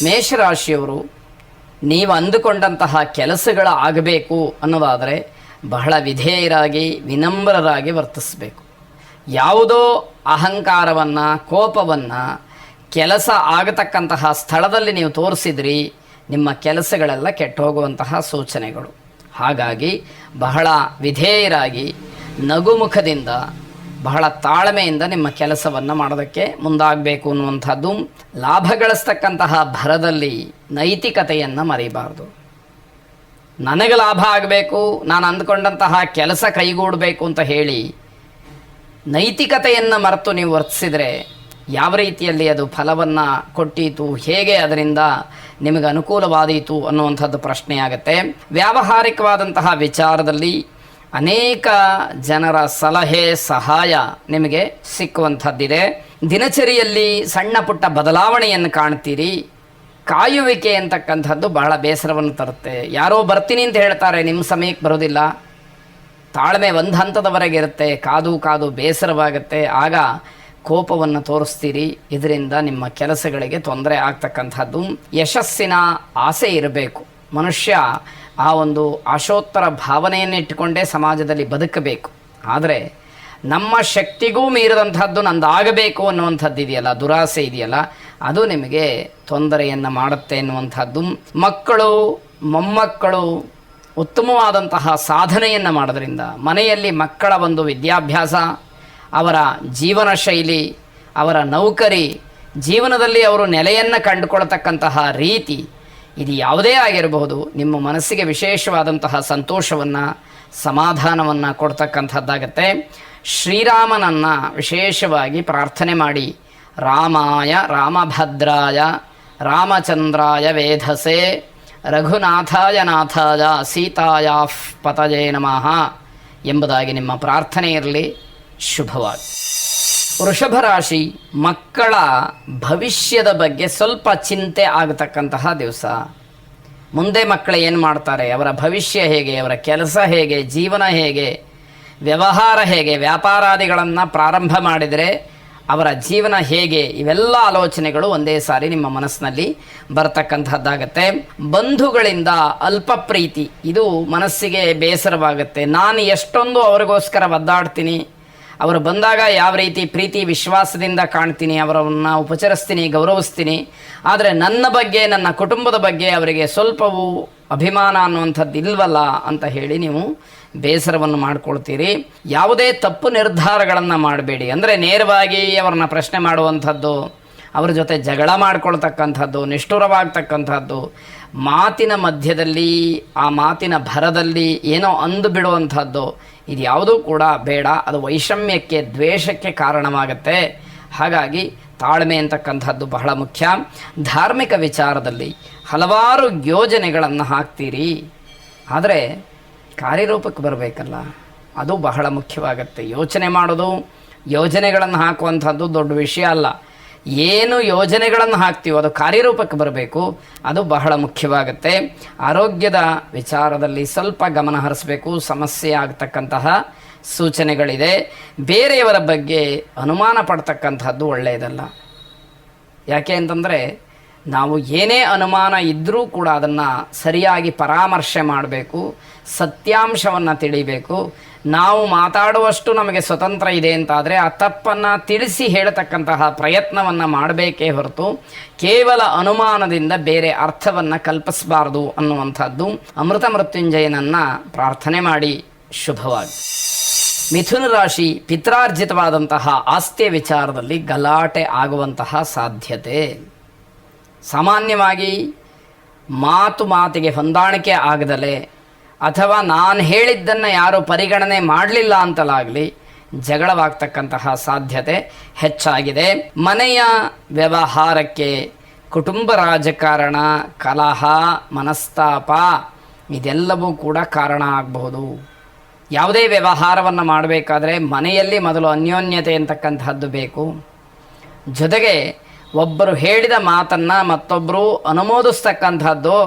ಮೇಷರಾಶಿಯವರು ನೀವು ಅಂದುಕೊಂಡಂತಹ ಕೆಲಸಗಳು ಆಗಬೇಕು ಅನ್ನೋದಾದರೆ ಬಹಳ ವಿಧೇಯರಾಗಿ ವಿನಮ್ರರಾಗಿ ವರ್ತಿಸಬೇಕು. ಯಾವುದೋ ಅಹಂಕಾರವನ್ನು, ಕೋಪವನ್ನು ಕೆಲಸ ಆಗತಕ್ಕಂತಹ ಸ್ಥಳದಲ್ಲಿ ನೀವು ತೋರಿಸಿದ್ರಿ, ನಿಮ್ಮ ಕೆಲಸಗಳೆಲ್ಲ ಕೆಟ್ಟು ಹೋಗುವಂತಹ ಸೂಚನೆಗಳು. ಹಾಗಾಗಿ ಬಹಳ ವಿಧೇಯರಾಗಿ ನಗುಮುಖದಿಂದ ಬಹಳ ತಾಳ್ಮೆಯಿಂದ ನಿಮ್ಮ ಕೆಲಸವನ್ನು ಮಾಡೋದಕ್ಕೆ ಮುಂದಾಗಬೇಕು ಅನ್ನುವಂಥದ್ದು. ಲಾಭ ಗಳಿಸ್ತಕ್ಕಂತಹ ಭರದಲ್ಲಿ ನೈತಿಕತೆಯನ್ನು ಮರಿಬಾರ್ದು. ನನಗೆ ಲಾಭ ಆಗಬೇಕು, ನಾನು ಅಂದ್ಕೊಂಡಂತಹ ಕೆಲಸ ಕೈಗೂಡಬೇಕು ಅಂತ ಹೇಳಿ ನೈತಿಕತೆಯನ್ನು ಮರೆತು ನೀವು ವರ್ತಿಸಿದರೆ ಯಾವ ರೀತಿಯಲ್ಲಿ ಅದು ಫಲವನ್ನು ಕೊಟ್ಟೀತು, ಹೇಗೆ ಅದರಿಂದ ನಿಮಗೆ ಅನುಕೂಲವಾದೀತು ಅನ್ನುವಂಥದ್ದು ಪ್ರಶ್ನೆಯಾಗುತ್ತೆ. ವ್ಯಾವಹಾರಿಕವಾದಂತಹ ವಿಚಾರದಲ್ಲಿ ಅನೇಕ ಜನರ ಸಲಹೆ ಸಹಾಯ ನಿಮಗೆ ಸಿಕ್ಕುವಂಥದ್ದಿದೆ. ದಿನಚರಿಯಲ್ಲಿ ಸಣ್ಣ ಪುಟ್ಟ ಬದಲಾವಣೆಯನ್ನು ಕಾಣ್ತೀರಿ. ಕಾಯುವಿಕೆ ಅಂತಕ್ಕಂಥದ್ದು ಬಹಳ ಬೇಸರವನ್ನು ತರುತ್ತೆ. ಯಾರೋ ಬರ್ತೀನಿ ಅಂತ ಹೇಳ್ತಾರೆ, ನಿಮ್ಮ ಸಮಯಕ್ಕೆ ಬರೋದಿಲ್ಲ. ತಾಳ್ಮೆ ಒಂದು ಹಂತದವರೆಗೆ ಇರುತ್ತೆ, ಕಾದು ಕಾದು ಬೇಸರವಾಗುತ್ತೆ. ಆಗ ಕೋಪವನ್ನು ತೋರಿಸ್ತೀರಿ. ಇದರಿಂದ ನಿಮ್ಮ ಕೆಲಸಗಳಿಗೆ ತೊಂದರೆ ಆಗ್ತಕ್ಕಂಥದ್ದು. ಯಶಸ್ಸಿನ ಆಸೆ ಇರಬೇಕು. ಮನುಷ್ಯ ಆ ಒಂದು ಆಶೋತ್ತರ ಭಾವನೆಯನ್ನು ಇಟ್ಟುಕೊಂಡೇ ಸಮಾಜದಲ್ಲಿ ಬದುಕಬೇಕು. ಆದರೆ ನಮ್ಮ ಶಕ್ತಿಗೂ ಮೀರಿದಂಥದ್ದು ನಂದಾಗಬೇಕು ಅನ್ನುವಂಥದ್ದು ಇದೆಯಲ್ಲ, ದುರಾಸೆ ಇದೆಯಲ್ಲ, ಅದು ನಿಮಗೆ ತೊಂದರೆಯನ್ನು ಮಾಡುತ್ತೆ ಎನ್ನುವಂಥದ್ದು. ಮಕ್ಕಳು ಮೊಮ್ಮಕ್ಕಳು ಉತ್ತಮವಾದಂತಹ ಸಾಧನೆಯನ್ನು ಮಾಡೋದ್ರಿಂದ ಮನೆಯಲ್ಲಿ ಮಕ್ಕಳ ಒಂದು ವಿದ್ಯಾಭ್ಯಾಸ, ಅವರ ಜೀವನ ಶೈಲಿ, ಅವರ ನೌಕರಿ, ಜೀವನದಲ್ಲಿ ಅವರು ನೆಲೆಯನ್ನು ಕಂಡುಕೊಳ್ತಕ್ಕಂತಹ ರೀತಿ, ಇದು ಯಾವುದೇ ಆಗಿರಬಹುದು, ನಿಮ್ಮ ಮನಸ್ಸಿಗೆ ವಿಶೇಷವಾದಂತಹ ಸಂತೋಷವನ್ನು, ಸಮಾಧಾನವನ್ನು ಕೊಡ್ತಕ್ಕಂಥದ್ದಾಗತ್ತೆ. ಶ್ರೀರಾಮನನ್ನು ವಿಶೇಷವಾಗಿ ಪ್ರಾರ್ಥನೆ ಮಾಡಿ, ರಾಮಾಯ ರಾಮಭದ್ರಾಯ ರಾಮಚಂದ್ರಾಯ ವೇಧಸೆ ರಘುನಾಥಾಯ ನಾಥಾಯ ಸೀತಾಯ ಪತಯೇ ನಮಃ ಎಂಬುದಾಗಿ ನಿಮ್ಮ ಪ್ರಾರ್ಥನೆ ಇರಲಿ. ಶುಭವಾಗಿ. ವೃಷಭ ರಾಶಿ, ಮಕ್ಕಳ ಭವಿಷ್ಯದ ಬಗ್ಗೆ ಸ್ವಲ್ಪ ಚಿಂತೆ ಆಗತಕ್ಕಂತಹ ದಿವಸ. ಮುಂದೆ ಮಕ್ಕಳು ಏನು ಮಾಡ್ತಾರೆ, ಅವರ ಭವಿಷ್ಯ ಹೇಗೆ, ಅವರ ಕೆಲಸ ಹೇಗೆ, ಜೀವನ ಹೇಗೆ, ವ್ಯವಹಾರ ಹೇಗೆ, ವ್ಯಾಪಾರಾದಿಗಳನ್ನು ಪ್ರಾರಂಭ ಮಾಡಿದರೆ ಅವರ ಜೀವನ ಹೇಗೆ, ಇವೆಲ್ಲ ಆಲೋಚನೆಗಳು ಒಂದೇ ಸಾರಿ ನಿಮ್ಮ ಮನಸ್ಸಿನಲ್ಲಿ ಬರ್ತಕ್ಕಂಥದ್ದಾಗತ್ತೆ. ಬಂಧುಗಳಿಂದ ಅಲ್ಪ ಪ್ರೀತಿ, ಇದು ಮನಸ್ಸಿಗೆ ಬೇಸರವಾಗುತ್ತೆ. ನಾನು ಎಷ್ಟೊಂದು ಅವರಿಗೋಸ್ಕರ ಒದ್ದಾಡ್ತೀನಿ, ಅವರು ಬಂದಾಗ ಯಾವ ರೀತಿ ಪ್ರೀತಿ ವಿಶ್ವಾಸದಿಂದ ಕಾಣ್ತೀನಿ, ಅವರನ್ನು ಉಪಚರಿಸ್ತೀನಿ, ಗೌರವಿಸ್ತೀನಿ. ಆದರೆ ನನ್ನ ಬಗ್ಗೆ, ನನ್ನ ಕುಟುಂಬದ ಬಗ್ಗೆ ಅವರಿಗೆ ಸ್ವಲ್ಪವೂ ಅಭಿಮಾನ ಅನ್ನುವಂಥದ್ದು ಇಲ್ವಲ್ಲ ಅಂತ ಹೇಳಿ ನೀವು ಬೇಸರವನ್ನು ಮಾಡ್ಕೊಳ್ತೀರಿ. ಯಾವುದೇ ತಪ್ಪು ನಿರ್ಧಾರಗಳನ್ನು ಮಾಡಬೇಡಿ. ಅಂದರೆ ನೇರವಾಗಿ ಅವರನ್ನ ಪ್ರಶ್ನೆ ಮಾಡುವಂಥದ್ದು, ಅವರ ಜೊತೆ ಜಗಳ ಮಾಡ್ಕೊಳ್ತಕ್ಕಂಥದ್ದು, ನಿಷ್ಠುರವಾಗ್ತಕ್ಕಂಥದ್ದು, ಮಾತಿನ ಮಧ್ಯದಲ್ಲಿ ಆ ಮಾತಿನ ಭರದಲ್ಲಿ ಏನೋ ಅಂದು ಬಿಡುವಂಥದ್ದು, ಇದು ಯಾವುದೂ ಕೂಡ ಬೇಡ. ಅದು ವೈಷಮ್ಯಕ್ಕೆ, ದ್ವೇಷಕ್ಕೆ ಕಾರಣವಾಗುತ್ತೆ. ಹಾಗಾಗಿ ತಾಳ್ಮೆ ಅಂತಕ್ಕಂಥದ್ದು ಬಹಳ ಮುಖ್ಯ. ಧಾರ್ಮಿಕ ವಿಚಾರದಲ್ಲಿ ಹಲವಾರು ಯೋಜನೆಗಳನ್ನು ಹಾಕ್ತೀರಿ, ಆದರೆ ಕಾರ್ಯರೂಪಕ್ಕೆ ಬರಬೇಕಲ್ಲ, ಅದು ಬಹಳ ಮುಖ್ಯವಾಗುತ್ತೆ. ಯೋಚನೆ ಮಾಡೋದು, ಯೋಜನೆಗಳನ್ನು ಹಾಕುವಂಥದ್ದು ದೊಡ್ಡ ವಿಷಯ ಅಲ್ಲ. ಏನು ಯೋಜನೆಗಳನ್ನು ಹಾಕ್ತೀವೋ ಅದು ಕಾರ್ಯರೂಪಕ್ಕೆ ಬರಬೇಕು, ಅದು ಬಹಳ ಮುಖ್ಯವಾಗುತ್ತೆ. ಆರೋಗ್ಯದ ವಿಚಾರದಲ್ಲಿ ಸ್ವಲ್ಪ ಗಮನ ಹರಿಸಬೇಕು. ಸಮಸ್ಯೆ ಆಗ್ತಕ್ಕಂತಹ ಸೂಚನೆಗಳಿದೆ. ಬೇರೆಯವರ ಬಗ್ಗೆ ಅನುಮಾನ ಪಡ್ತಕ್ಕಂಥದ್ದು ಒಳ್ಳೆಯದಲ್ಲ. ಯಾಕೆ ಅಂತಂದರೆ ನಾವು ಏನೇ ಅನುಮಾನ ಇದ್ದರೂ ಕೂಡ ಅದನ್ನು ಸರಿಯಾಗಿ ಪರಾಮರ್ಶೆ ಮಾಡಬೇಕು, ಸತ್ಯಾಂಶವನ್ನು ತಿಳಿಬೇಕು. ನಾವು ಮಾತಾಡುವಷ್ಟು ನಮಗೆ ಸ್ವತಂತ್ರ ಇದೆ ಅಂತಾದರೆ ಆ ತಪ್ಪನ್ನು ತಿಳಿಸಿ ಹೇಳತಕ್ಕಂತಹ ಪ್ರಯತ್ನವನ್ನು ಮಾಡಬೇಕೇ ಹೊರತು ಕೇವಲ ಅನುಮಾನದಿಂದ ಬೇರೆ ಅರ್ಥವನ್ನು ಕಲ್ಪಿಸಬಾರ್ದು ಅನ್ನುವಂಥದ್ದು. ಅಮೃತ ಮೃತ್ಯುಂಜಯನನ್ನು ಪ್ರಾರ್ಥನೆ ಮಾಡಿ. ಶುಭವಾಗಿ. ಮಿಥುನ ರಾಶಿ, ಪಿತ್ರಾರ್ಜಿತವಾದಂತಹ ಆಸ್ತಿಯ ವಿಚಾರದಲ್ಲಿ ಗಲಾಟೆ ಆಗುವಂತಹ ಸಾಧ್ಯತೆ. ಸಾಮಾನ್ಯವಾಗಿ ಮಾತಿಗೆ ಹೊಂದಾಣಿಕೆ ಆಗದಲೇ ಅಥವಾ ನಾನು ಹೇಳಿದ್ದನ್ನು ಯಾರು ಪರಿಗಣನೆ ಮಾಡಲಿಲ್ಲ ಅಂತಲಾಗಲಿ ಜಗಳವಾಗ್ತಕ್ಕಂತಹ ಸಾಧ್ಯತೆ ಹೆಚ್ಚಾಗಿದೆ. ಮನೆಯ ವ್ಯವಹಾರಕ್ಕೆ, ಕುಟುಂಬ ರಾಜಕಾರಣ, ಕಲಹ, ಮನಸ್ತಾಪ ಇದೆಲ್ಲವೂ ಕೂಡ ಕಾರಣ ಆಗಬಹುದು. ಯಾವುದೇ ವ್ಯವಹಾರವನ್ನು ಮಾಡಬೇಕಾದ್ರೆ ಮನೆಯಲ್ಲಿ ಮೊದಲು ಅನ್ಯೋನ್ಯತೆ ಅಂತಕ್ಕಂಥದ್ದು ಬೇಕು. ಜೊತೆಗೆ ಒಬ್ಬರು ಹೇಳಿದ ಮಾತನ್ನು ಮತ್ತೊಬ್ಬರು ಅನುಮೋದಿಸ್ತಕ್ಕಂಥದ್ದು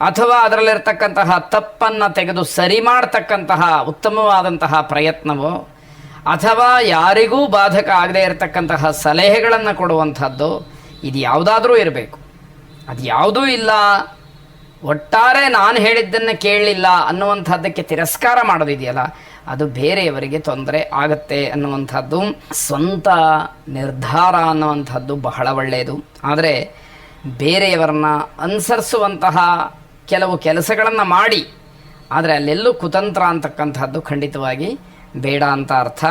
ಅಥವಾ ಅದರಲ್ಲಿರ್ತಕ್ಕಂತಹ ತಪ್ಪನ್ನು ತೆಗೆದು ಸರಿ ಮಾಡ್ತಕ್ಕಂತಹ ಉತ್ತಮವಾದಂತಹ ಪ್ರಯತ್ನವೋ ಅಥವಾ ಯಾರಿಗೂ ಬಾಧಕ ಆಗದೇ ಇರತಕ್ಕಂತಹ ಸಲಹೆಗಳನ್ನು ಕೊಡುವಂಥದ್ದು, ಇದು ಯಾವುದಾದ್ರೂ ಇರಬೇಕು. ಅದು ಯಾವುದೂ ಇಲ್ಲ, ಒಟ್ಟಾರೆ ನಾನು ಹೇಳಿದ್ದನ್ನು ಕೇಳಲಿಲ್ಲ ಅನ್ನುವಂಥದ್ದಕ್ಕೆ ತಿರಸ್ಕಾರ ಮಾಡೋದಿದೆಯಲ್ಲ, ಅದು ಬೇರೆಯವರಿಗೆ ತೊಂದರೆ ಆಗತ್ತೆ ಅನ್ನುವಂಥದ್ದು ಸ್ವಂತ ನಿರ್ಧಾರ ಅನ್ನುವಂಥದ್ದು ಬಹಳ ಒಳ್ಳೆಯದು. ಆದರೆ ಬೇರೆಯವರನ್ನ ಅನುಸರಿಸುವಂತಹ ಕೆಲವು ಕೆಲಸಗಳನ್ನು ಮಾಡಿ, ಆದರೆ ಅಲ್ಲೆಲ್ಲೂ ಕುತಂತ್ರ ಅಂತಕ್ಕಂಥದ್ದು ಖಂಡಿತವಾಗಿ ಬೇಡ ಅಂತ ಅರ್ಥ.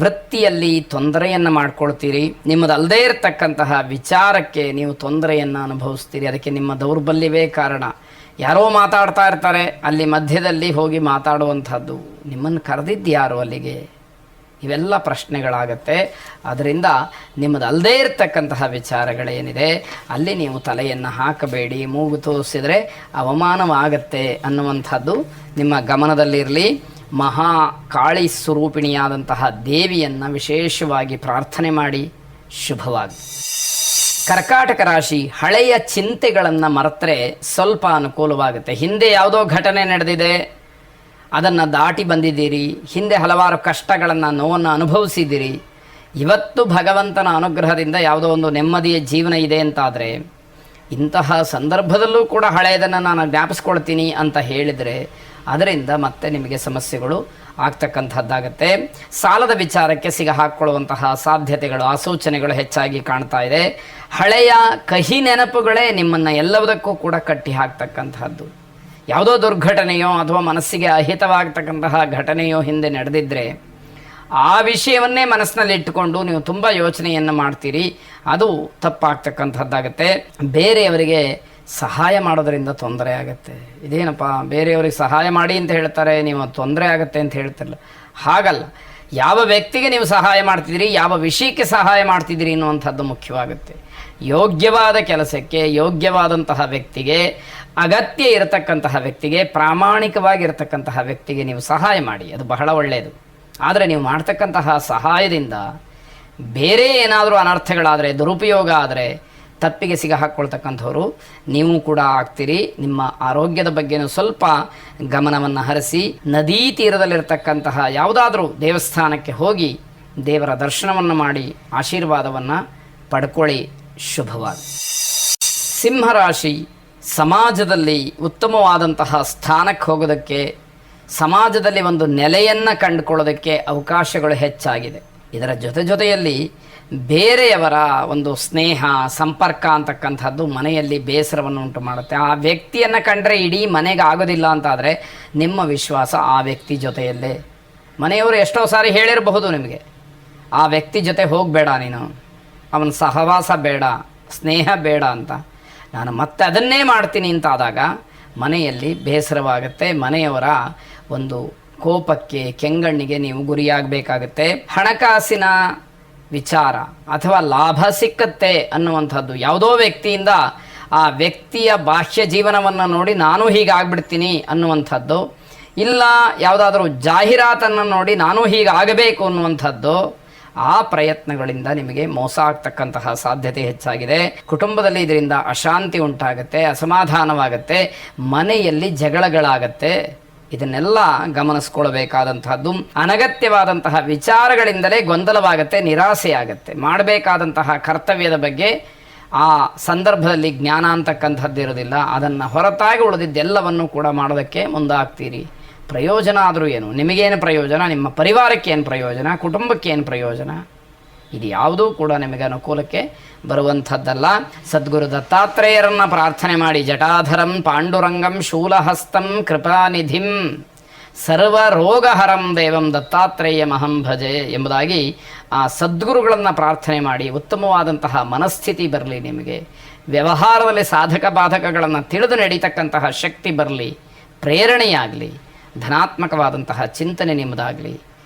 ವೃತ್ತಿಯಲ್ಲಿ ತೊಂದರೆಯನ್ನು ಮಾಡ್ಕೊಳ್ತೀರಿ, ನಿಮ್ಮದಲ್ಲದೇ ಇರತಕ್ಕಂತಹ ವಿಚಾರಕ್ಕೆ ನೀವು ತೊಂದರೆಯನ್ನು ಅನುಭವಿಸ್ತೀರಿ. ಅದಕ್ಕೆ ನಿಮ್ಮ ದೌರ್ಬಲ್ಯವೇ ಕಾರಣ. ಯಾರೋ ಮಾತಾಡ್ತಾ ಇರ್ತಾರೆ, ಅಲ್ಲಿ ಮಧ್ಯದಲ್ಲಿ ಹೋಗಿ ಮಾತಾಡುವಂಥದ್ದು, ನಿಮ್ಮನ್ನು ಕರೆದಿದ್ದು ಯಾರು ಅಲ್ಲಿಗೆ? ಇವೆಲ್ಲ ಪ್ರಶ್ನೆಗಳಾಗತ್ತೆ. ಅದರಿಂದ ನಿಮ್ಮದಲ್ಲದೇ ಇರತಕ್ಕಂತಹ ವಿಚಾರಗಳೇನಿದೆ ಅಲ್ಲಿ ನೀವು ತಲೆಯನ್ನು ಹಾಕಬೇಡಿ. ಮೂಗು ತೋರಿಸಿದರೆ ಅವಮಾನವಾಗತ್ತೆ ಅನ್ನುವಂಥದ್ದು ನಿಮ್ಮ ಗಮನದಲ್ಲಿರಲಿ. ಮಹಾ ಕಾಳಿ ಸ್ವರೂಪಿಣಿಯಾದಂತಹ ದೇವಿಯನ್ನು ವಿಶೇಷವಾಗಿ ಪ್ರಾರ್ಥನೆ ಮಾಡಿ. ಶುಭವಾಗಿ. ಕರ್ಕಾಟಕ ರಾಶಿ, ಹಳೆಯ ಚಿಂತೆಗಳನ್ನು ಮರೆತರೆ ಸ್ವಲ್ಪ ಅನುಕೂಲವಾಗುತ್ತೆ. ಹಿಂದೆ ಯಾವುದೋ ಘಟನೆ ನಡೆದಿದೆ, ಅದನ್ನು ದಾಟಿ ಬಂದಿದ್ದೀರಿ, ಹಿಂದೆ ಹಲವಾರು ಕಷ್ಟಗಳನ್ನು, ನೋವನ್ನು ಅನುಭವಿಸಿದ್ದೀರಿ. ಇವತ್ತು ಭಗವಂತನ ಅನುಗ್ರಹದಿಂದ ಯಾವುದೋ ಒಂದು ನೆಮ್ಮದಿಯ ಜೀವನ ಇದೆ ಅಂತಾದರೆ, ಇಂತಹ ಸಂದರ್ಭದಲ್ಲೂ ಕೂಡ ಹಳೆಯದನ್ನು ನಾನು ಜ್ಞಾಪಿಸ್ಕೊಳ್ತೀನಿ ಅಂತ ಹೇಳಿದರೆ ಅದರಿಂದ ಮತ್ತೆ ನಿಮಗೆ ಸಮಸ್ಯೆಗಳು ಆಗ್ತಕ್ಕಂಥದ್ದಾಗತ್ತೆ. ಸಾಲದ ವಿಚಾರಕ್ಕೆ ಸಿಗ ಹಾಕ್ಕೊಳ್ಳುವಂತಹ ಸಾಧ್ಯತೆಗಳು, ಆಸೂಚನೆಗಳು ಹೆಚ್ಚಾಗಿ ಕಾಣ್ತಾ ಇದೆ. ಹಳೆಯ ಕಹಿ ನೆನಪುಗಳೇ ನಿಮ್ಮನ್ನು ಎಲ್ಲದಕ್ಕೂ ಕೂಡ ಕಟ್ಟಿ ಹಾಕ್ತಕ್ಕಂಥದ್ದು. ಯಾವುದೋ ದುರ್ಘಟನೆಯೋ ಅಥವಾ ಮನಸ್ಸಿಗೆ ಅಹಿತವಾಗ್ತಕ್ಕಂತಹ ಘಟನೆಯೋ ಹಿಂದೆ ನಡೆದಿದ್ದರೆ ಆ ವಿಷಯವನ್ನೇ ಮನಸ್ಸಿನಲ್ಲಿ ಇಟ್ಟುಕೊಂಡು ನೀವು ತುಂಬ ಯೋಚನೆಯನ್ನು ಮಾಡ್ತೀರಿ. ಅದು ತಪ್ಪಾಗ್ತಕ್ಕಂಥದ್ದಾಗತ್ತೆ. ಬೇರೆಯವರಿಗೆ ಸಹಾಯ ಮಾಡೋದರಿಂದ ತೊಂದರೆ ಆಗುತ್ತೆ. ಇದೇನಪ್ಪ, ಬೇರೆಯವರಿಗೆ ಸಹಾಯ ಮಾಡಿ ಅಂತ ಹೇಳ್ತಾರೆ, ನೀವು ತೊಂದರೆ ಆಗುತ್ತೆ ಅಂತ ಹೇಳ್ತಿರಲ್ಲ. ಹಾಗಲ್ಲ, ಯಾವ ವ್ಯಕ್ತಿಗೆ ನೀವು ಸಹಾಯ ಮಾಡ್ತಿದ್ದೀರಿ, ಯಾವ ವಿಷಯಕ್ಕೆ ಸಹಾಯ ಮಾಡ್ತಿದ್ದೀರಿ ಅನ್ನುವಂಥದ್ದು ಮುಖ್ಯವಾಗುತ್ತೆ. ಯೋಗ್ಯವಾದ ಕೆಲಸಕ್ಕೆ, ಯೋಗ್ಯವಾದಂತಹ ವ್ಯಕ್ತಿಗೆ, ಅಗತ್ಯ ಇರತಕ್ಕಂತಹ ವ್ಯಕ್ತಿಗೆ, ಪ್ರಾಮಾಣಿಕವಾಗಿರತಕ್ಕಂತಹ ವ್ಯಕ್ತಿಗೆ ನೀವು ಸಹಾಯ ಮಾಡಿ, ಅದು ಬಹಳ ಒಳ್ಳೆಯದು. ಆದರೆ ನೀವು ಮಾಡ್ತಕ್ಕಂತಹ ಸಹಾಯದಿಂದ ಬೇರೆ ಏನಾದರೂ ಅನರ್ಥಗಳಾದರೆ, ದುರುಪಯೋಗ ಆದರೆ ತಪ್ಪಿಗೆ ಸಿಗ ಹಾಕ್ಕೊಳ್ತಕ್ಕಂಥವ್ರು ನೀವು ಕೂಡ ಆಗ್ತೀರಿ. ನಿಮ್ಮ ಆರೋಗ್ಯದ ಬಗ್ಗೆನೂ ಸ್ವಲ್ಪ ಗಮನವನ್ನು ಹರಿಸಿ, ನದೀ ತೀರದಲ್ಲಿರ್ತಕ್ಕಂತಹ ಯಾವುದಾದ್ರೂ ದೇವಸ್ಥಾನಕ್ಕೆ ಹೋಗಿ ದೇವರ ದರ್ಶನವನ್ನು ಮಾಡಿ ಆಶೀರ್ವಾದವನ್ನು ಪಡ್ಕೊಳ್ಳಿ. ಶುಭವಾಗಿ. ಸಿಂಹರಾಶಿ, ಸಮಾಜದಲ್ಲಿ ಉತ್ತಮವಾದಂತಹ ಸ್ಥಾನಕ್ಕೆ ಹೋಗೋದಕ್ಕೆ, ಸಮಾಜದಲ್ಲಿ ಒಂದು ನೆಲೆಯನ್ನು ಕಂಡುಕೊಳ್ಳೋದಕ್ಕೆ ಅವಕಾಶಗಳು ಹೆಚ್ಚಾಗಿದೆ. ಇದರ ಜೊತೆಯಲ್ಲಿ ಬೇರೆಯವರ ಒಂದು ಸ್ನೇಹ, ಸಂಪರ್ಕ ಅಂತಕ್ಕಂಥದ್ದು ಮನೆಯಲ್ಲಿ ಬೇಸರವನ್ನು ಉಂಟು ಮಾಡುತ್ತೆ. ಆ ವ್ಯಕ್ತಿಯನ್ನು ಕಂಡ್ರೆ ಇಡೀ ಮನೆಗೆ ಆಗೋದಿಲ್ಲ ಅಂತಾದರೆ ನಿಮ್ಮ ವಿಶ್ವಾಸ ಆ ವ್ಯಕ್ತಿ ಜೊತೆಯಲ್ಲೇ. ಮನೆಯವರು ಎಷ್ಟೋ ಸಾರಿ ಹೇಳಿರಬಹುದು ನಿಮಗೆ, ಆ ವ್ಯಕ್ತಿ ಜೊತೆ ಹೋಗಬೇಡ, ನೀನು ಅವನ ಸಹವಾಸ ಬೇಡ, ಸ್ನೇಹ ಬೇಡ ಅಂತ. ನಾನು ಮತ್ತೆ ಅದನ್ನೇ ಮಾಡ್ತೀನಿ ಅಂತಾದಾಗ ಮನೆಯಲ್ಲಿ ಬೇಸರವಾಗುತ್ತೆ. ಮನೆಯವರ ಒಂದು ಕೋಪಕ್ಕೆ, ಕೆಂಗಣ್ಣಿಗೆ ನೀವು ಗುರಿಯಾಗಬೇಕಾಗತ್ತೆ. ಹಣಕಾಸಿನ ವಿಚಾರ ಅಥವಾ ಲಾಭ ಸಿಕ್ಕತ್ತೆ ಅನ್ನುವಂಥದ್ದು ಯಾವುದೋ ವ್ಯಕ್ತಿಯಿಂದ ಆ ವ್ಯಕ್ತಿಯ ಬಾಹ್ಯ ಜೀವನವನ್ನು ನೋಡಿ ನಾನು ಹೀಗಾಗ್ಬಿಡ್ತೀನಿ ಅನ್ನುವಂಥದ್ದು, ಇಲ್ಲ ಯಾವುದಾದ್ರೂ ಜಾಹೀರಾತನ್ನು ನೋಡಿ ನಾನು ಹೀಗಾಗಬೇಕು ಅನ್ನುವಂಥದ್ದು, ಆ ಪ್ರಯತ್ನಗಳಿಂದ ನಿಮಗೆ ಮೋಸ ಆಗ್ತಕ್ಕಂತಹ ಸಾಧ್ಯತೆ ಹೆಚ್ಚಾಗಿದೆ. ಕುಟುಂಬದಲ್ಲಿ ಇದರಿಂದ ಅಶಾಂತಿ ಉಂಟಾಗುತ್ತೆ, ಅಸಮಾಧಾನವಾಗುತ್ತೆ, ಮನೆಯಲ್ಲಿ ಜಗಳಗಳಾಗತ್ತೆ. ಇದನ್ನೆಲ್ಲ ಗಮನಿಸ್ಕೊಳ್ಬೇಕಾದಂತಹದ್ದು. ಅನಗತ್ಯವಾದಂತಹ ವಿಚಾರಗಳಿಂದಲೇ ಗೊಂದಲವಾಗುತ್ತೆ, ನಿರಾಸೆಯಾಗತ್ತೆ. ಮಾಡಬೇಕಾದಂತಹ ಕರ್ತವ್ಯದ ಬಗ್ಗೆ ಆ ಸಂದರ್ಭದಲ್ಲಿ ಜ್ಞಾನ ಅಂತಕ್ಕಂಥದ್ದು ಇರೋದಿಲ್ಲ. ಅದನ್ನು ಹೊರತಾಗಿ ಉಳಿದಿದ್ದೆಲ್ಲವನ್ನು ಕೂಡ ಮಾಡೋದಕ್ಕೆ ಮುಂದಾಗ್ತೀರಿ. ಪ್ರಯೋಜನ ಆದರೂ ಏನು? ನಿಮಗೇನು ಪ್ರಯೋಜನ? ನಿಮ್ಮ ಪರಿವಾರಕ್ಕೆ ಏನು ಪ್ರಯೋಜನ? ಕುಟುಂಬಕ್ಕೆ ಏನು ಪ್ರಯೋಜನ? ಇದು ಯಾವುದೂ ಕೂಡ ನಿಮಗೆ ಅನುಕೂಲಕ್ಕೆ ಬರುವಂಥದ್ದಲ್ಲ. ಸದ್ಗುರು ದತ್ತಾತ್ರೇಯರನ್ನು ಪ್ರಾರ್ಥನೆ ಮಾಡಿ. ಜಟಾಧರಂ ಪಾಂಡುರಂಗಂ ಶೂಲಹಸ್ತಂ ಕೃಪಾನಿಧಿಂ ಸರ್ವರೋಗಹರಂ ದೇವಂ ದತ್ತಾತ್ರೇಯ ಮಹಂ ಭಜೆ ಎಂಬುದಾಗಿ ಆ ಸದ್ಗುರುಗಳನ್ನು ಪ್ರಾರ್ಥನೆ ಮಾಡಿ. ಉತ್ತಮವಾದಂತಹ ಮನಸ್ಥಿತಿ ಬರಲಿ, ನಿಮಗೆ ವ್ಯವಹಾರದಲ್ಲಿ ಸಾಧಕ ಬಾಧಕಗಳನ್ನು ತಿಳಿದು ನಡೀತಕ್ಕಂತಹ ಶಕ್ತಿ ಬರಲಿ, ಪ್ರೇರಣೆಯಾಗಲಿ, ಧನಾತ್ಮಕವಾದಂತಹ ಚಿಂತನೆ ನಿಮ್ಮದಾಗಲಿ,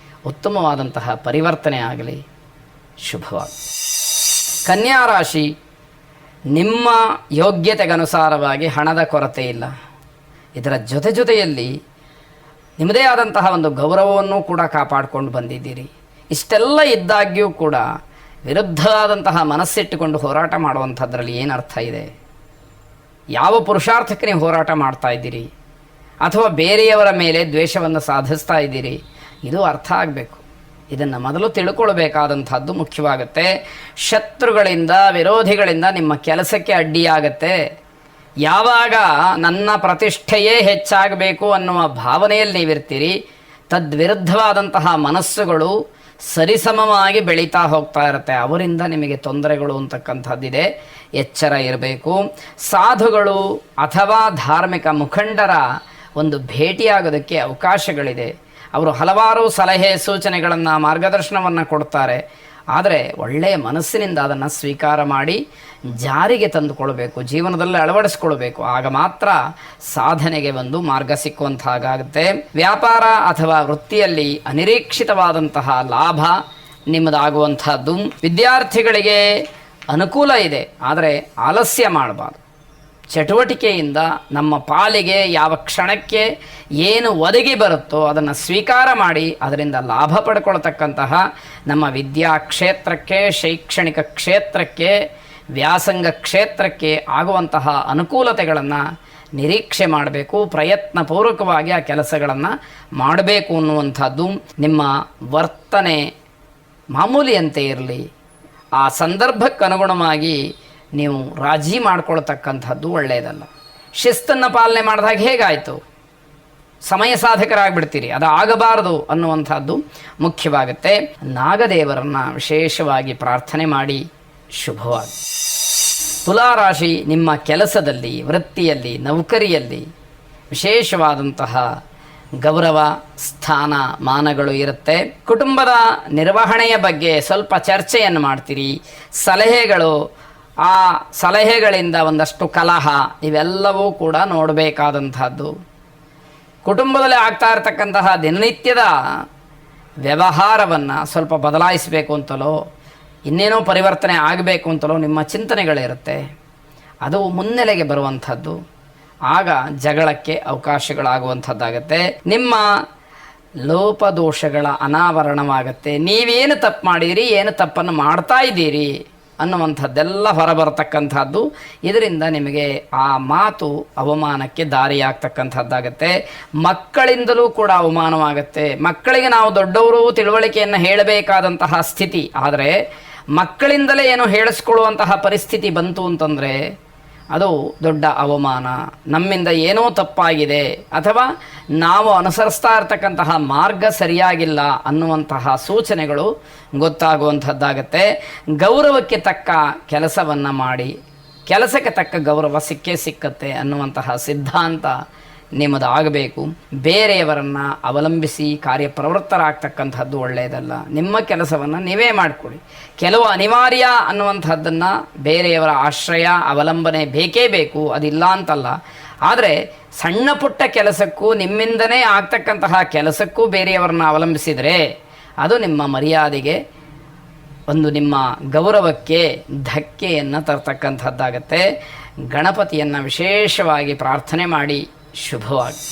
ಉತ್ತಮವಾದಂತಹ ಪರಿವರ್ತನೆ ಆಗಲಿ. ಶುಭವಾಗಿ. ಕನ್ಯಾ ರಾಶಿ, ನಿಮ್ಮ ಯೋಗ್ಯತೆಗನುಸಾರವಾಗಿ ಹಣದ ಕೊರತೆ ಇಲ್ಲ. ಇದರ ಜೊತೆಯಲ್ಲಿ ನಿಮ್ಮದೇ ಆದಂತಹ ಒಂದು ಗೌರವವನ್ನು ಕೂಡ ಕಾಪಾಡಿಕೊಂಡು ಬಂದಿದ್ದೀರಿ. ಇಷ್ಟೆಲ್ಲ ಇದ್ದಾಗ್ಯೂ ಕೂಡ ವಿರುದ್ಧವಾದಂತಹ ಮನಸ್ಸಿಟ್ಟುಕೊಂಡು ಹೋರಾಟ ಮಾಡುವಂಥದ್ರಲ್ಲಿ ಏನು ಅರ್ಥ ಇದೆ? ಯಾವ ಪುರುಷಾರ್ಥಕ್ಕೆ ನೀವು ಹೋರಾಟ ಮಾಡ್ತಾ ಇದ್ದೀರಿ? ಅಥವಾ ಬೇರೆಯವರ ಮೇಲೆ ದ್ವೇಷವನ್ನು ಸಾಧಿಸ್ತಾ ಇದ್ದೀರಿ? ಇದು ಅರ್ಥ ಆಗಬೇಕು. ಇದನ್ನು ಮೊದಲು ತಿಳ್ಕೊಳ್ಬೇಕಾದಂಥದ್ದು ಮುಖ್ಯವಾಗುತ್ತೆ. ಶತ್ರುಗಳಿಂದ, ವಿರೋಧಿಗಳಿಂದ ನಿಮ್ಮ ಕೆಲಸಕ್ಕೆ ಅಡ್ಡಿಯಾಗತ್ತೆ. ಯಾವಾಗ ನನ್ನ ಪ್ರತಿಷ್ಠೆಯೇ ಹೆಚ್ಚಾಗಬೇಕು ಅನ್ನುವ ಭಾವನೆಯಲ್ಲಿ ನೀವಿರ್ತೀರಿ, ತದ್ವಿರುದ್ಧವಾದಂತಹ ಮನಸ್ಸುಗಳು ಸರಿಸಮವಾಗಿ ಬೆಳೀತಾ ಹೋಗ್ತಾ ಇರುತ್ತೆ. ಅವರಿಂದ ನಿಮಗೆ ತೊಂದರೆಗಳು ಅಂತಕ್ಕಂಥದ್ದಿದೆ, ಎಚ್ಚರ ಇರಬೇಕು. ಸಾಧುಗಳು ಅಥವಾ ಧಾರ್ಮಿಕ ಮುಖಂಡರ ಒಂದು ಭೇಟಿಯಾಗೋದಕ್ಕೆ ಅವಕಾಶಗಳಿದೆ. ಅವರು ಹಲವಾರು ಸಲಹೆ ಸೂಚನೆಗಳನ್ನು, ಮಾರ್ಗದರ್ಶನವನ್ನು ಕೊಡ್ತಾರೆ. ಆದರೆ ಒಳ್ಳೆಯ ಮನಸ್ಸಿನಿಂದ ಅದನ್ನು ಸ್ವೀಕಾರ ಮಾಡಿ ಜಾರಿಗೆ ತಂದುಕೊಳ್ಬೇಕು, ಜೀವನದಲ್ಲಿ ಅಳವಡಿಸ್ಕೊಳ್ಬೇಕು. ಆಗ ಮಾತ್ರ ಸಾಧನೆಗೆ ಒಂದು ಮಾರ್ಗ ಸಿಕ್ಕುವಂತಾಗುತ್ತೆ. ವ್ಯಾಪಾರ ಅಥವಾ ವೃತ್ತಿಯಲ್ಲಿ ಅನಿರೀಕ್ಷಿತವಾದಂತಹ ಲಾಭ ನಿಮ್ಮದಾಗುವಂಥದ್ದು. ವಿದ್ಯಾರ್ಥಿಗಳಿಗೆ ಅನುಕೂಲ ಇದೆ, ಆದರೆ ಆಲಸ್ಯ ಮಾಡಬಾರ್ದು. ಚಟುವಟಿಕೆಯಿಂದ ನಮ್ಮ ಪಾಲಿಗೆ ಯಾವ ಕ್ಷಣಕ್ಕೆ ಏನು ಒದಗಿ ಬರುತ್ತೋ ಅದನ್ನು ಸ್ವೀಕಾರ ಮಾಡಿ ಅದರಿಂದ ಲಾಭ ಪಡ್ಕೊಳ್ತಕ್ಕಂತಹ ನಮ್ಮ ವಿದ್ಯಾ ಕ್ಷೇತ್ರಕ್ಕೆ, ಶೈಕ್ಷಣಿಕ ಕ್ಷೇತ್ರಕ್ಕೆ, ವ್ಯಾಸಂಗ ಕ್ಷೇತ್ರಕ್ಕೆ ಆಗುವಂತಹ ಅನುಕೂಲತೆಗಳನ್ನು ನಿರೀಕ್ಷೆ ಮಾಡಬೇಕು. ಪ್ರಯತ್ನಪೂರ್ವಕವಾಗಿ ಆ ಕೆಲಸಗಳನ್ನು ಮಾಡಬೇಕು ಅನ್ನುವಂಥದ್ದು. ನಿಮ್ಮ ವರ್ತನೆ ಮಾಮೂಲಿಯಂತೆ ಇರಲಿ, ಆ ಸಂದರ್ಭಕ್ಕನುಗುಣವಾಗಿ ನೀವು ರಾಜಿ ಮಾಡ್ಕೊಳ್ತಕ್ಕಂಥದ್ದು ಒಳ್ಳೆಯದಲ್ಲ. ಶಿಸ್ತನ್ನು ಪಾಲನೆ ಮಾಡಿದಾಗ ಹೇಗಾಯಿತು, ಸಮಯ ಸಾಧಕರಾಗಿಬಿಡ್ತೀರಿ, ಅದು ಆಗಬಾರದು ಅನ್ನುವಂಥದ್ದು ಮುಖ್ಯವಾಗುತ್ತೆ. ನಾಗದೇವರನ್ನು ವಿಶೇಷವಾಗಿ ಪ್ರಾರ್ಥನೆ ಮಾಡಿ ಶುಭವಾಗಿ. ತುಲಾರಾಶಿ, ನಿಮ್ಮ ಕೆಲಸದಲ್ಲಿ, ವೃತ್ತಿಯಲ್ಲಿ, ನೌಕರಿಯಲ್ಲಿ ವಿಶೇಷವಾದಂತಹ ಗೌರವ, ಸ್ಥಾನ, ಮಾನಗಳು ಇರುತ್ತೆ. ಕುಟುಂಬದ ನಿರ್ವಹಣೆಯ ಬಗ್ಗೆ ಸ್ವಲ್ಪ ಚರ್ಚೆಯನ್ನು ಮಾಡ್ತೀರಿ. ಸಲಹೆಗಳು, ಆ ಸಲಹೆಗಳಿಂದ ಒಂದಷ್ಟು ಕಲಹ, ಇವೆಲ್ಲವೂ ಕೂಡ ನೋಡಬೇಕಾದಂಥದ್ದು. ಕುಟುಂಬದಲ್ಲಿ ಆಗ್ತಾ ಇರತಕ್ಕಂತಹ ದಿನನಿತ್ಯದ ವ್ಯವಹಾರವನ್ನು ಸ್ವಲ್ಪ ಬದಲಾಯಿಸಬೇಕು ಅಂತಲೋ ಇನ್ನೇನೋ ಪರಿವರ್ತನೆ ಆಗಬೇಕು ಅಂತಲೋ ನಿಮ್ಮ ಚಿಂತನೆಗಳಿರುತ್ತೆ. ಅದು ಮುನ್ನೆಲೆಗೆ ಬರುವಂಥದ್ದು. ಆಗ ಜಗಳಕ್ಕೆ ಅವಕಾಶಗಳಾಗುವಂಥದ್ದಾಗತ್ತೆ. ನಿಮ್ಮ ಲೋಪದೋಷಗಳ ಅನಾವರಣವಾಗತ್ತೆ. ನೀವೇನು ತಪ್ಪು ಮಾಡಿದಿರಿ, ಏನು ತಪ್ಪನ್ನು ಮಾಡ್ತಾ ಇದ್ದೀರಿ ಅನ್ನುವಂಥದ್ದೆಲ್ಲ ಹೊರಬರತಕ್ಕಂಥದ್ದು. ಇದರಿಂದ ನಿಮಗೆ ಆ ಮಾತು ಅವಮಾನಕ್ಕೆ ದಾರಿಯಾಗ್ತಕ್ಕಂಥದ್ದಾಗತ್ತೆ. ಮಕ್ಕಳಿಂದಲೂ ಕೂಡ ಅವಮಾನವಾಗುತ್ತೆ. ಮಕ್ಕಳಿಗೆ ನಾವು ದೊಡ್ಡವರು ತಿಳುವಳಿಕೆಯನ್ನು ಹೇಳಬೇಕಾದಂತಹ ಸ್ಥಿತಿ, ಆದರೆ ಮಕ್ಕಳಿಂದಲೇ ಏನೋ ಹೇಳಿಸ್ಕೊಳ್ಳುವಂತಹ ಪರಿಸ್ಥಿತಿ ಬಂತು ಅಂತಂದರೆ ಅದು ದೊಡ್ಡ ಅವಮಾನ. ನಮ್ಮಿಂದ ಏನೋ ತಪ್ಪಾಗಿದೆ ಅಥವಾ ನಾವು ಅನುಸರಿಸ್ತಾ ಇರ್ತಕ್ಕಂತಹ ಮಾರ್ಗ ಸರಿಯಾಗಿಲ್ಲ ಅನ್ನುವಂತಹ ಸೂಚನೆಗಳು ಗೊತ್ತಾಗುವಂಥದ್ದಾಗತ್ತೆ. ಗೌರವಕ್ಕೆ ತಕ್ಕ ಕೆಲಸವನ್ನು ಮಾಡಿ ಕೆಲಸಕ್ಕೆ ತಕ್ಕ ಗೌರವ ಸಿಕ್ಕೇ ಸಿಕ್ಕತ್ತೆ ಅನ್ನುವಂತಹ ಸಿದ್ಧಾಂತ ನಿಮ್ಮದಾಗಬೇಕು. ಬೇರೆಯವರನ್ನು ಅವಲಂಬಿಸಿ ಕಾರ್ಯಪ್ರವೃತ್ತರಾಗ್ತಕ್ಕಂಥದ್ದು ಒಳ್ಳೆಯದಲ್ಲ. ನಿಮ್ಮ ಕೆಲಸವನ್ನು ನೀವೇ ಮಾಡಿಕೊಡಿ. ಕೆಲವು ಅನಿವಾರ್ಯ ಅನ್ನುವಂಥದ್ದನ್ನು ಬೇರೆಯವರ ಆಶ್ರಯ, ಅವಲಂಬನೆ ಬೇಕೇ ಬೇಕು, ಅದಿಲ್ಲ ಅಂತಲ್ಲ. ಆದರೆ ಸಣ್ಣ ಪುಟ್ಟ ಕೆಲಸಕ್ಕೂ, ನಿಮ್ಮಿಂದನೇ ಆಗ್ತಕ್ಕಂತಹ ಕೆಲಸಕ್ಕೂ ಬೇರೆಯವರನ್ನು ಅವಲಂಬಿಸಿದರೆ ಅದು ನಿಮ್ಮ ಮರ್ಯಾದೆಗೆ, ಒಂದು ನಿಮ್ಮ ಗೌರವಕ್ಕೆ ಧಕ್ಕೆಯನ್ನು ತರ್ತಕ್ಕಂಥದ್ದಾಗತ್ತೆ. ಗಣಪತಿಯನ್ನು ವಿಶೇಷವಾಗಿ ಪ್ರಾರ್ಥನೆ ಮಾಡಿ ಶುಭವಾಗಿ.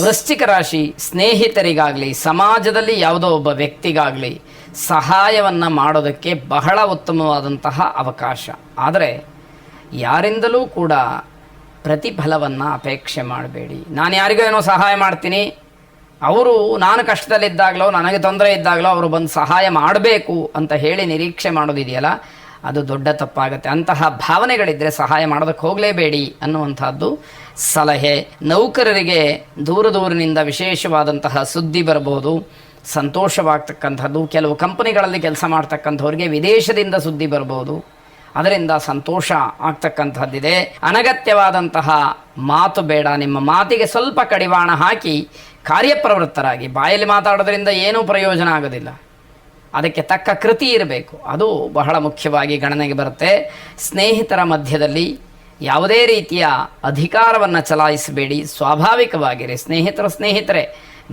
ವೃಶ್ಚಿಕ ರಾಶಿ, ಸ್ನೇಹಿತರಿಗಾಗಲಿ ಸಮಾಜದಲ್ಲಿ ಯಾವುದೋ ಒಬ್ಬ ವ್ಯಕ್ತಿಗಾಗಲಿ ಸಹಾಯವನ್ನು ಮಾಡೋದಕ್ಕೆ ಬಹಳ ಉತ್ತಮವಾದಂತಹ ಅವಕಾಶ. ಆದರೆ ಯಾರಿಂದಲೂ ಕೂಡ ಪ್ರತಿಫಲವನ್ನು ಅಪೇಕ್ಷೆ ಮಾಡಬೇಡಿ. ನಾನು ಯಾರಿಗೋ ಏನೋ ಸಹಾಯ ಮಾಡ್ತೀನಿ, ಅವರು ನಾನು ಕಷ್ಟದಲ್ಲಿದ್ದಾಗಲೋ ನನಗೆ ತೊಂದರೆ ಇದ್ದಾಗಲೋ ಅವರು ಬಂದು ಸಹಾಯ ಮಾಡಬೇಕು ಅಂತ ಹೇಳಿ ನಿರೀಕ್ಷೆ ಮಾಡೋದಿದೆಯಲ್ಲ, ಅದು ದೊಡ್ಡ ತಪ್ಪಾಗುತ್ತೆ. ಅಂತಹ ಭಾವನೆಗಳಿದ್ದರೆ ಸಹಾಯ ಮಾಡೋದಕ್ಕೆ ಹೋಗಲೇಬೇಡಿ ಅನ್ನುವಂಥದ್ದು ಸಲಹೆ. ನೌಕರರಿಗೆ ದೂರದೂರಿನಿಂದ ವಿಶೇಷವಾದಂತಹ ಸುದ್ದಿ ಬರಬಹುದು, ಸಂತೋಷವಾಗ್ತಕ್ಕಂಥದ್ದು. ಕೆಲವು ಕಂಪನಿಗಳಲ್ಲಿ ಕೆಲಸ ಮಾಡ್ತಕ್ಕಂಥವ್ರಿಗೆ ವಿದೇಶದಿಂದ ಸುದ್ದಿ ಬರ್ಬೋದು, ಅದರಿಂದ ಸಂತೋಷ ಆಗ್ತಕ್ಕಂಥದ್ದಿದೆ. ಅನಗತ್ಯವಾದಂತಹ ಮಾತು ಬೇಡ. ನಿಮ್ಮ ಮಾತಿಗೆ ಸ್ವಲ್ಪ ಕಡಿವಾಣ ಹಾಕಿ ಕಾರ್ಯಪ್ರವೃತ್ತರಾಗಿ. ಬಾಯಲ್ಲಿ ಮಾತಾಡೋದ್ರಿಂದ ಏನೂ ಪ್ರಯೋಜನ ಆಗೋದಿಲ್ಲ, ಅದಕ್ಕೆ ತಕ್ಕ ಕೃತಿ ಇರಬೇಕು. ಅದು ಬಹಳ ಮುಖ್ಯವಾಗಿ ಗಣನೆಗೆ ಬರುತ್ತೆ. ಸ್ನೇಹಿತರ ಮಧ್ಯದಲ್ಲಿ ಯಾವುದೇ ರೀತಿಯ ಅಧಿಕಾರವನ್ನು ಚಲಾಯಿಸಬೇಡಿ, ಸ್ವಾಭಾವಿಕವಾಗಿರಿ. ಸ್ನೇಹಿತರೇ,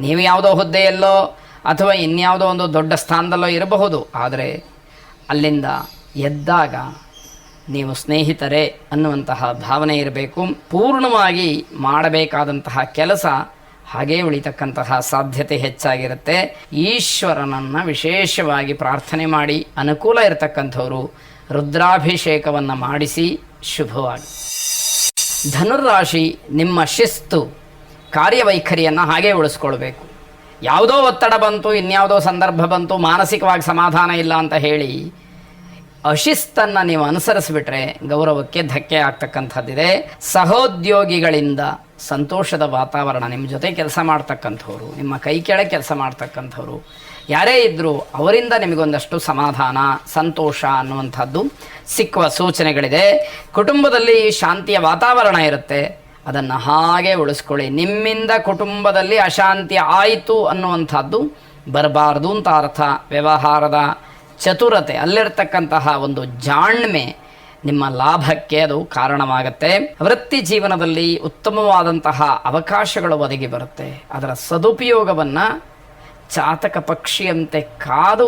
ನೀವು ಯಾವುದೋ ಹುದ್ದೆಯಲ್ಲೋ ಅಥವಾ ಇನ್ಯಾವುದೋ ಒಂದು ದೊಡ್ಡ ಸ್ಥಾನದಲ್ಲೋ ಇರಬಹುದು, ಆದರೆ ಅಲ್ಲಿಂದ ಎದ್ದಾಗ ನೀವು ಸ್ನೇಹಿತರೇ ಅನ್ನುವಂತಹ ಭಾವನೆ ಇರಬೇಕು. ಪೂರ್ಣವಾಗಿ ಮಾಡಬೇಕಾದಂತಹ ಕೆಲಸ ಹಾಗೇ ಉಳಿತಕ್ಕಂತಹ ಸಾಧ್ಯತೆ ಹೆಚ್ಚಾಗಿರುತ್ತೆ. ಈಶ್ವರನನ್ನು ವಿಶೇಷವಾಗಿ ಪ್ರಾರ್ಥನೆ ಮಾಡಿ ಅನುಕೂಲ ಇರತಕ್ಕಂಥವರು ರುದ್ರಾಭಿಷೇಕವನ್ನು ಮಾಡಿಸಿ ಶುಭವಾಗಿ. ಧನುರ್ರಾಶಿ, ನಿಮ್ಮ ಶಿಸ್ತು, ಕಾರ್ಯವೈಖರಿಯನ್ನು ಹಾಗೇ ಉಳಿಸ್ಕೊಳ್ಬೇಕು. ಯಾವುದೋ ಒತ್ತಡ ಬಂತು, ಇನ್ಯಾವುದೋ ಸಂದರ್ಭ ಬಂತು, ಮಾನಸಿಕವಾಗಿ ಸಮಾಧಾನ ಇಲ್ಲ ಅಂತ ಹೇಳಿ ಅಶಿಸ್ತನ್ನು ನೀವು ಅನುಸರಿಸಿಬಿಟ್ರೆ ಗೌರವಕ್ಕೆ ಧಕ್ಕೆ ಆಗ್ತಕ್ಕಂಥದ್ದಿದೆ. ಸಹೋದ್ಯೋಗಿಗಳಿಂದ ಸಂತೋಷದ ವಾತಾವರಣ, ನಿಮ್ಮ ಜೊತೆ ಕೆಲಸ ಮಾಡ್ತಕ್ಕಂಥವ್ರು, ನಿಮ್ಮ ಕೈ ಕೆಳಗೆ ಕೆಲಸ ಮಾಡ್ತಕ್ಕಂಥವ್ರು ಯಾರೇ ಇದ್ದರೂ ಅವರಿಂದ ನಿಮಗೊಂದಷ್ಟು ಸಮಾಧಾನ, ಸಂತೋಷ ಅನ್ನುವಂಥದ್ದು ಸಿಕ್ಕುವ ಸೂಚನೆಗಳಿದೆ. ಕುಟುಂಬದಲ್ಲಿ ಶಾಂತಿಯ ವಾತಾವರಣ ಇರುತ್ತೆ, ಅದನ್ನು ಹಾಗೆ ಉಳಿಸ್ಕೊಳ್ಳಿ. ನಿಮ್ಮಿಂದ ಕುಟುಂಬದಲ್ಲಿ ಅಶಾಂತಿ ಆಯಿತು ಅನ್ನುವಂಥದ್ದು ಬರಬಾರ್ದು ಅಂತ ಅರ್ಥ. ವ್ಯವಹಾರದ ಚತುರತೆ, ಅಲ್ಲಿರ್ತಕ್ಕಂತಹ ಒಂದು ಜಾಣ್ಮೆ ನಿಮ್ಮ ಲಾಭಕ್ಕೆ ಅದು ಕಾರಣವಾಗುತ್ತೆ. ವೃತ್ತಿ ಜೀವನದಲ್ಲಿ ಉತ್ತಮವಾದಂತಹ ಅವಕಾಶಗಳು ಒದಗಿ ಬರುತ್ತೆ. ಅದರ ಸದುಪಯೋಗವನ್ನು ಚಾತಕ ಪಕ್ಷಿಯಂತೆ ಕಾದು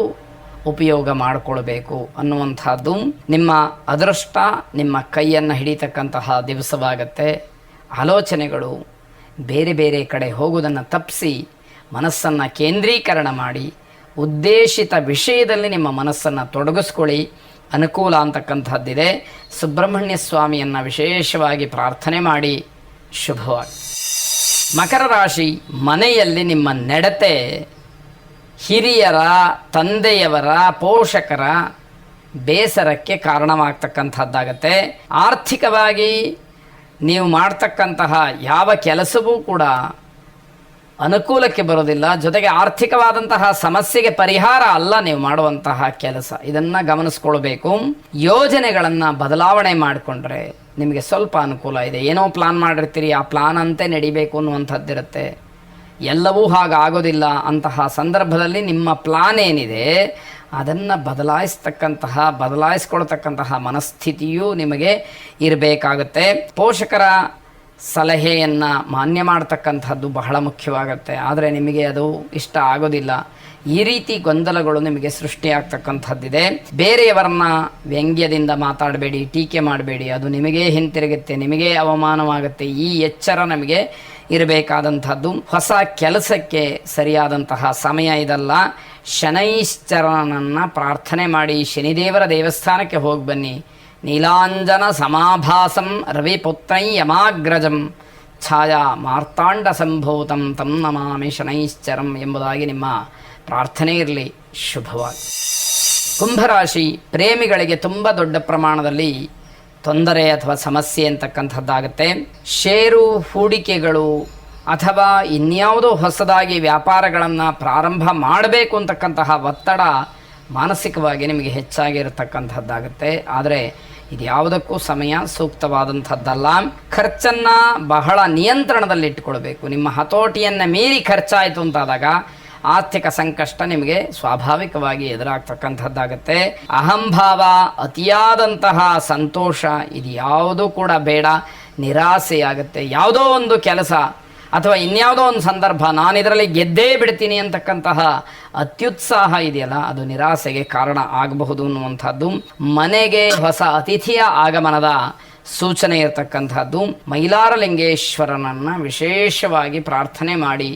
ಉಪಯೋಗ ಮಾಡಿಕೊಳ್ಬೇಕು ಅನ್ನುವಂಥದ್ದು ನಿಮ್ಮ ಅದೃಷ್ಟ ನಿಮ್ಮ ಕೈಯನ್ನು ಹಿಡಿತಕ್ಕಂತಹ ದಿವಸವಾಗತ್ತೆ. ಆಲೋಚನೆಗಳು ಬೇರೆ ಬೇರೆ ಕಡೆ ಹೋಗುವುದನ್ನು ತಪ್ಪಿಸಿ ಮನಸ್ಸನ್ನು ಕೇಂದ್ರೀಕರಣ ಮಾಡಿ ಉದ್ದೇಶಿತ ವಿಷಯದಲ್ಲಿ ನಿಮ್ಮ ಮನಸ್ಸನ್ನು ತೊಡಗಿಸ್ಕೊಳ್ಳಿ. ಅನುಕೂಲ ಅಂತಕ್ಕಂಥದ್ದಿದೆ. ಸುಬ್ರಹ್ಮಣ್ಯ ಸ್ವಾಮಿಯನ್ನು ವಿಶೇಷವಾಗಿ ಪ್ರಾರ್ಥನೆ ಮಾಡಿ ಶುಭವಾಗಿ. ಮಕರ ರಾಶಿ, ಮನೆಯಲ್ಲಿ ನಿಮ್ಮ ನಡತೆ ಹಿರಿಯರ, ತಂದೆಯವರ, ಪೋಷಕರ ಬೇಸರಕ್ಕೆ ಕಾರಣವಾಗ್ತಕ್ಕಂಥದ್ದಾಗತ್ತೆ. ಆರ್ಥಿಕವಾಗಿ ನೀವು ಮಾಡ್ತಕ್ಕಂತಹ ಯಾವ ಕೆಲಸವೂ ಕೂಡ ಅನುಕೂಲಕ್ಕೆ ಬರೋದಿಲ್ಲ. ಜೊತೆಗೆ ಆರ್ಥಿಕವಾದಂತಹ ಸಮಸ್ಯೆಗೆ ಪರಿಹಾರ ಅಲ್ಲ ನೀವು ಮಾಡುವಂತಹ ಕೆಲಸ. ಇದನ್ನು ಗಮನಿಸ್ಕೊಳ್ಬೇಕು. ಯೋಜನೆಗಳನ್ನು ಬದಲಾವಣೆ ಮಾಡಿಕೊಂಡ್ರೆ ನಿಮಗೆ ಸ್ವಲ್ಪ ಅನುಕೂಲ ಇದೆ. ಏನೋ ಪ್ಲಾನ್ ಮಾಡಿರ್ತೀರಿ, ಆ ಪ್ಲಾನ್ ಅಂತೆ ನಡಿಬೇಕು ಅನ್ನುವಂಥದ್ದಿರುತ್ತೆ. ಎಲ್ಲವೂ ಹಾಗಾಗೋದಿಲ್ಲ. ಅಂತಹ ಸಂದರ್ಭದಲ್ಲಿ ನಿಮ್ಮ ಪ್ಲಾನ್ ಏನಿದೆ ಅದನ್ನು ಬದಲಾಯಿಸ್ಕೊಳ್ತಕ್ಕಂತಹ ಮನಸ್ಥಿತಿಯೂ ನಿಮಗೆ ಇರಬೇಕಾಗುತ್ತೆ. ಪೋಷಕರ ಸಲಹೆಯನ್ನು ಮಾನ್ಯ ಮಾಡ್ತಕ್ಕಂಥದ್ದು ಬಹಳ ಮುಖ್ಯವಾಗುತ್ತೆ. ಆದರೆ ನಿಮಗೆ ಅದು ಇಷ್ಟ ಆಗೋದಿಲ್ಲ. ಈ ರೀತಿ ಗೊಂದಲಗಳು ನಿಮಗೆ ಸೃಷ್ಟಿಯಾಗ್ತಕ್ಕಂಥದ್ದಿದೆ. ಬೇರೆಯವರನ್ನ ವ್ಯಂಗ್ಯದಿಂದ ಮಾತಾಡಬೇಡಿ, ಟೀಕೆ ಮಾಡಬೇಡಿ. ಅದು ನಿಮಗೇ ಹಿಂತಿರುಗುತ್ತೆ, ನಿಮಗೇ ಅವಮಾನವಾಗುತ್ತೆ. ಈ ಎಚ್ಚರ ನಮಗೆ ಇರಬೇಕಾದಂಥದ್ದು. ಹೊಸ ಕೆಲಸಕ್ಕೆ ಸರಿಯಾದಂತಹ ಸಮಯ ಇದಲ್ಲ. ಶನೈಶ್ಚರನನ್ನು ಪ್ರಾರ್ಥನೆ ಮಾಡಿ ಶನಿದೇವರ ದೇವಸ್ಥಾನಕ್ಕೆ ಹೋಗಿ ಬನ್ನಿ. ನೀಲಾಂಜನ ಸಮಾಭಾಸಂ ರವಿಪುತ್ರೈ ಯಮಾಗ್ರಜಂ ಛಾಯಾ ಮಾರ್ತಾಂಡ ಸಂಭೂತಂ ತಂ ನಮಾಮಿ ಶನೈಶ್ಚರಂ ಎಂಬುದಾಗಿ ನಿಮ್ಮ ಪ್ರಾರ್ಥನೆ ಇರಲಿ. ಶುಭವಾಗಿ. ಕುಂಭರಾಶಿ, ಪ್ರೇಮಿಗಳಿಗೆ ತುಂಬ ದೊಡ್ಡ ಪ್ರಮಾಣದಲ್ಲಿ ತೊಂದರೆ ಅಥವಾ ಸಮಸ್ಯೆ ಅಂತಕ್ಕಂಥದ್ದಾಗುತ್ತೆ. ಷೇರು ಹೂಡಿಕೆಗಳು ಅಥವಾ ಇನ್ಯಾವುದೋ ಹೊಸದಾಗಿ ವ್ಯಾಪಾರಗಳನ್ನು ಪ್ರಾರಂಭ ಮಾಡಬೇಕು ಅಂತಕ್ಕಂತಹ ಒತ್ತಡ ಮಾನಸಿಕವಾಗಿ ನಿಮಗೆ ಹೆಚ್ಚಾಗಿರತಕ್ಕಂಥದ್ದಾಗುತ್ತೆ. ಆದರೆ ಇದ್ಯಾವುದಕ್ಕೂ ಸಮಯ ಸೂಕ್ತವಾದಂಥದ್ದಲ್ಲ. ಖರ್ಚನ್ನು ಬಹಳ ನಿಯಂತ್ರಣದಲ್ಲಿಟ್ಟುಕೊಳ್ಬೇಕು. ನಿಮ್ಮ ಹತೋಟಿಯನ್ನು ಮೀರಿ ಖರ್ಚಾಯಿತು ಅಂತಾದಾಗ ಆರ್ಥಿಕ ಸಂಕಷ್ಟ ನಿಮಗೆ ಸ್ವಾಭಾವಿಕವಾಗಿ ಎದುರಾಗ್ತಕ್ಕಂಥದ್ದಾಗುತ್ತೆ. ಅಹಂಭಾವ, ಅತಿಯಾದಂತಹ ಸಂತೋಷ ಇದು ಯಾವುದೂ ಕೂಡ ಬೇಡ. ನಿರಾಸೆಯಾಗುತ್ತೆ. ಯಾವುದೋ ಒಂದು ಕೆಲಸ ಅಥವಾ ಇನ್ಯಾವುದೋ ಒಂದು ಸಂದರ್ಭ ನಾನು ಇದರಲ್ಲಿ ಗೆದ್ದೇ ಬಿಡ್ತೀನಿ ಅಂತಕ್ಕಂತಹ ಅತ್ಯುತ್ಸಾಹ ಇದೆಯಲ್ಲ, ಅದು ನಿರಾಸೆಗೆ ಕಾರಣ ಆಗಬಹುದು ಅನ್ನುವಂಥದ್ದು. ಮನೆಗೆ ಹೊಸ ಅತಿಥಿಯ ಆಗಮನದ ಸೂಚನೆ ಇರತಕ್ಕಂಥದ್ದು. ಮೈಲಾರಲಿಂಗೇಶ್ವರನನ್ನು ವಿಶೇಷವಾಗಿ ಪ್ರಾರ್ಥನೆ ಮಾಡಿ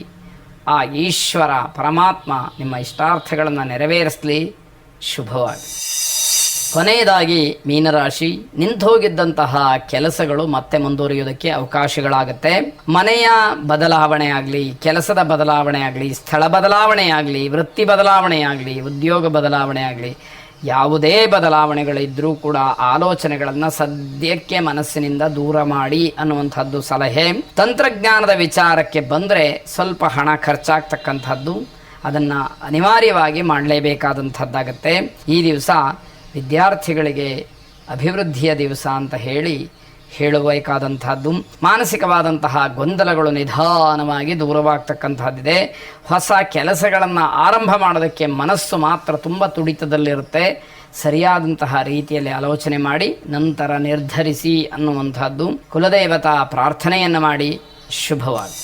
ಆ ಈಶ್ವರ ಪರಮಾತ್ಮ ನಿಮ್ಮ ಇಷ್ಟಾರ್ಥಗಳನ್ನು ನೆರವೇರಿಸಲಿ. ಶುಭವಾಗಿ. ಕೊನೆಯದಾಗಿ ಮೀನರಾಶಿ, ನಿಂತೋಗಿದ್ದಂತಹ ಕೆಲಸಗಳು ಮತ್ತೆ ಮುಂದುವರಿಯುವುದಕ್ಕೆ ಅವಕಾಶಗಳಾಗುತ್ತೆ. ಮನೆಯ ಬದಲಾವಣೆ ಆಗಲಿ, ಕೆಲಸದ ಬದಲಾವಣೆ ಆಗಲಿ, ಸ್ಥಳ ಬದಲಾವಣೆ ಆಗಲಿ, ವೃತ್ತಿ ಬದಲಾವಣೆ ಆಗಲಿ, ಉದ್ಯೋಗ ಬದಲಾವಣೆ ಆಗಲಿ, ಯಾವುದೇ ಬದಲಾವಣೆಗಳಿದ್ರೂ ಕೂಡ ಆಲೋಚನೆಗಳನ್ನು ಸದ್ಯಕ್ಕೆ ಮನಸ್ಸಿನಿಂದ ದೂರ ಮಾಡಿ ಅನ್ನುವಂಥದ್ದು ಸಲಹೆ. ತಂತ್ರಜ್ಞಾನದ ವಿಚಾರಕ್ಕೆ ಬಂದರೆ ಸ್ವಲ್ಪ ಹಣ ಖರ್ಚಾಗ್ತಕ್ಕಂಥದ್ದು, ಅದನ್ನು ಅನಿವಾರ್ಯವಾಗಿ ಮಾಡಲೇಬೇಕಾದಂಥದ್ದಾಗತ್ತೆ. ಈ ದಿವಸ ವಿದ್ಯಾರ್ಥಿಗಳಿಗೆ ಅಭಿವೃದ್ಧಿಯ ದಿವಸ ಅಂತ ಹೇಳಬೇಕಾದಂಥದ್ದು. ಮಾನಸಿಕವಾದಂತಹ ಗೊಂದಲಗಳು ನಿಧಾನವಾಗಿ ದೂರವಾಗ್ತಕ್ಕಂಥದ್ದಿದೆ. ಹೊಸ ಕೆಲಸಗಳನ್ನು ಆರಂಭ ಮಾಡೋದಕ್ಕೆ ಮನಸ್ಸು ಮಾತ್ರ ತುಂಬ ತುಡಿತದಲ್ಲಿರುತ್ತೆ. ಸರಿಯಾದಂತಹ ರೀತಿಯಲ್ಲಿ ಆಲೋಚನೆ ಮಾಡಿ ನಂತರ ನಿರ್ಧರಿಸಿ ಅನ್ನುವಂಥದ್ದು. ಕುಲದೇವತಾ ಪ್ರಾರ್ಥನೆಯನ್ನು ಮಾಡಿ. ಶುಭವಾಗಿ.